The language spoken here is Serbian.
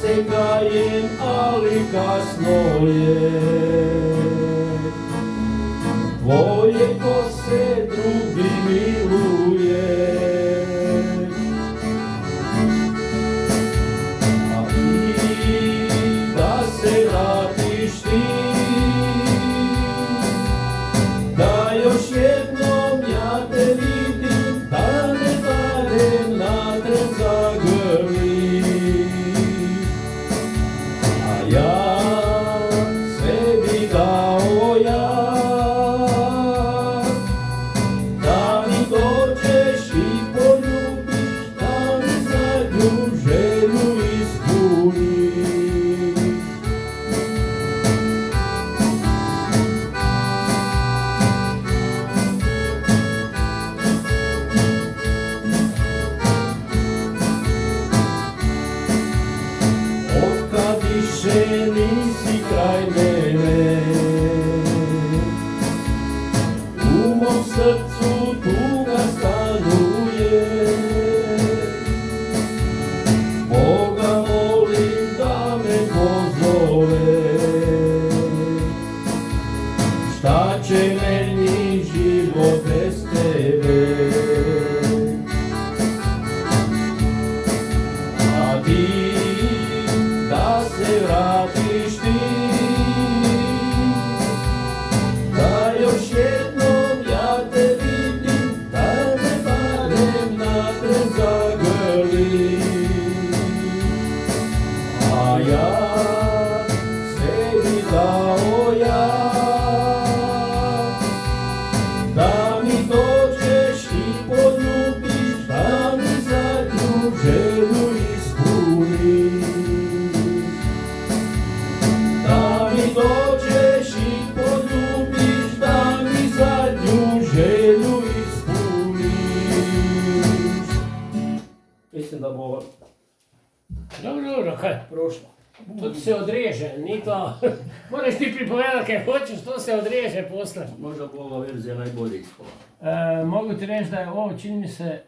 se kajem, ali kasno je. Tvoje kose drugi miluje, a ti da se vratiš ti, da još jednom ja te vidim, da me barem na tren zagrliš, a ja sebi dao ja, da mi dođeš i poljubiš, da mi zadnju želju ispuniš. Otkad više nisi kraj mene, u mom srcu tuga stanuje. Boga molim da me pozove, šta će meni život bez tebe? A ti da se vratiš ti, da još jednom ja te vidim, da me barem na tren zagrliš, a ja sebi dao ja, da mi dođeš i poljubiš, da mi zadnju želju ispuniš. Da mi dođeš i poljubiš, da mi zadnju želju ispuniš. Mislim da bo Dobro, kaj? prošlo. To ti se odreže, ni to. Moraš ti pripovedati kaj hoćeš, to se odreže posle. Možda bo ova verzija najbolje ispala. Mogu ti reći da je ovo, čini mi se,